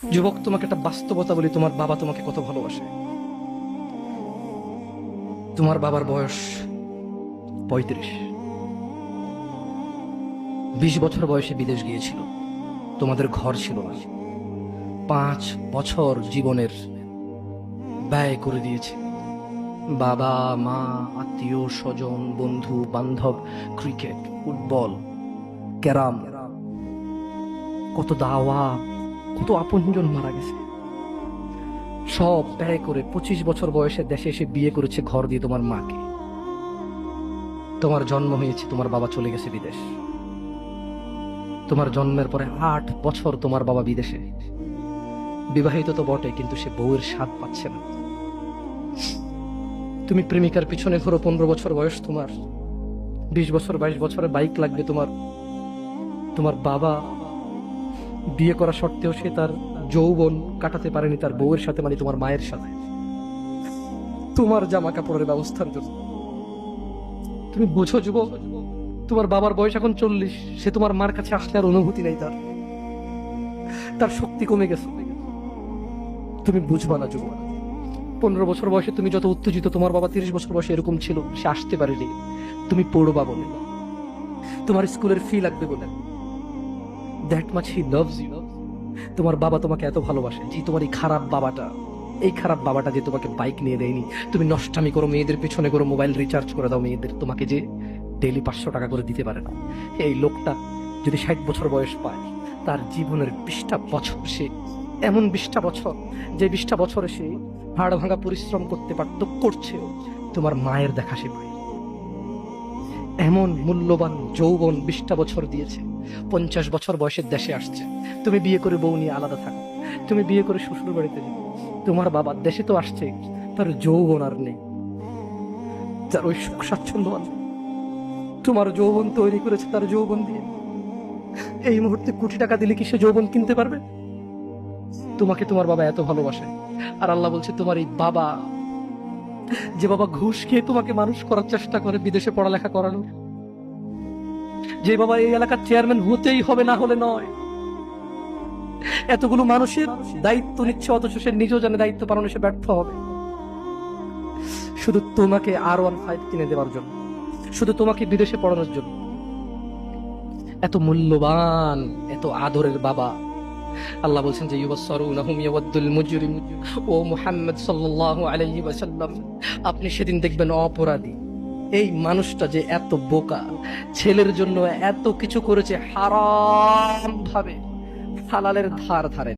যুবক, তোমাকে একটা বাস্তবতা বলি, তোমার বাবা তোমাকে কত ভালোবাসে। তোমার বাবার বয়স 35। 20 বছর বয়সে বিদেশ গিয়েছিল, তোমাদের ঘর ছিল না। 5 বছর জীবনের ব্যয় করে দিয়েছে। বাবা মা, আত্মীয় স্বজন, বন্ধু বান্ধব, ক্রিকেট, ফুটবল, ক্যারাম, কত দাওয়া, কত আপনজন মারা গেছে। সব ব্যয় করে 25 বছর বয়সে দেশে এসে বিয়ে করেছে ঘর দিয়ে তোমার মাকে। তোমার জন্ম হয়েছে, তোমার বাবা চলে গেছে বিদেশ। তোমার জন্মের পরে 8 বছর তোমার বাবা বিদেশে। বিবাহিত তো বটে, কিন্তু সে বউয়ের স্বাদ পাচ্ছে না। তুমি প্রেমিকার পিছনে ঘোরো, 15 বছর বয়স তোমার। 20 বছর 22 বছরে বাইক লাগবে তোমার। তোমার বাবা বিয়ে করা সত্ত্বেও সে তার যৌবন কাটাতে পারেনি তার বউয়ের সাথে, মানে তোমার মায়ের সাথে, তোমার জামা কাপড়ের ব্যবস্থার জন্য। তুমি বোঝো যুবক, তোমার বাবার বয়স এখন 40, সে তোমার মার কাছে আসলে আর অনুভূতি নেই, তার শক্তি কমে গেছে। তুমি বুঝবা না যুবক। 15 বছর বয়সে তুমি যত উত্তেজিত, তোমার বাবা 30 বছর বয়সে এরকম ছিল, সে আসতে পারেনি। তুমি পড়বা বলে, তোমার স্কুলের ফি লাগবে বলে। That much he loves you. তোমার বাবা তোমাকে এত ভালোবাসে যে তোমার এই খারাপ বাবাটা যে তোমাকে বাইক নিয়ে দেয়নি। তুমি নষ্টামি করো, মেয়েদের পিছনে করো, মোবাইল রিচার্জ করে দাও মেয়েদের, তোমাকে যে ডেইলি 500 টাকা করে দিতে পারে না। এই লোকটা যদি 60 বছর বয়স পায়, তার জীবনের 20টা বছর সে এমন 20টা বছর, যে 20টা বছরে সে হাড় ভাঙা পরিশ্রম করতে পারত, করছেও, তোমার মায়ের দেখা সে পায়। এমন মূল্যবান যৌবন 20টা বছর দিয়েছে। 50 বছর বয়সে দেশে আসছে। তুমি বিয়ে করে বউ নিয়ে আলাদা থাকো, তুমি বিয়ে করে শ্বশুর বাড়িতে যাও। তোমার বাবা দেশে তো আসছে, তার যৌবন আর নেই, তার ওই সুখ স্বাচ্ছন্দ্য আর নেই। তোমার যৌবন তৈরি করেছে তার যৌবন দিয়ে। এই মুহূর্তে কোটি টাকা দিলে কি সে যৌবন কিনতে পারবে? তোমাকে তোমার বাবা এত ভালোবাসে, আর আল্লাহ বলছে তোমার এই বাবা, যে বাবা ঘুষ খেয়ে তোমাকে মানুষ করার চেষ্টা করে বিদেশে পড়ালেখা করানো, যে বাবা এই এলাকার চেয়ারম্যান হতেই হবে, না হলে নয়, এতগুলো মানুষের দায়িত্ব নিচ্ছে, অথচ সে নিজেও জানে দায়িত্ব পালনে সে ব্যর্থ হবে, শুধু তোমাকে R15 কিনে দেওয়ার জন্য, শুধু তোমাকে বিদেশে পড়ানোর জন্য। এত মূল্যবান, এত আদরের বাবা। আল্লাহ বলছেন যে ইউবাসসারুনাহুম ইয়াওয়াদ্দুল মুজরিম। ও মুহাম্মদ সাল্লাল্লাহু আলাইহি ওয়াসাল্লাম, আপনি সেদিন দেখবেন অপরাধী এই মানুষটা যে এত বোকা, ছেলের জন্য এত কিছু করেছে, হারাম ভাবে হালালের ধার ধারে।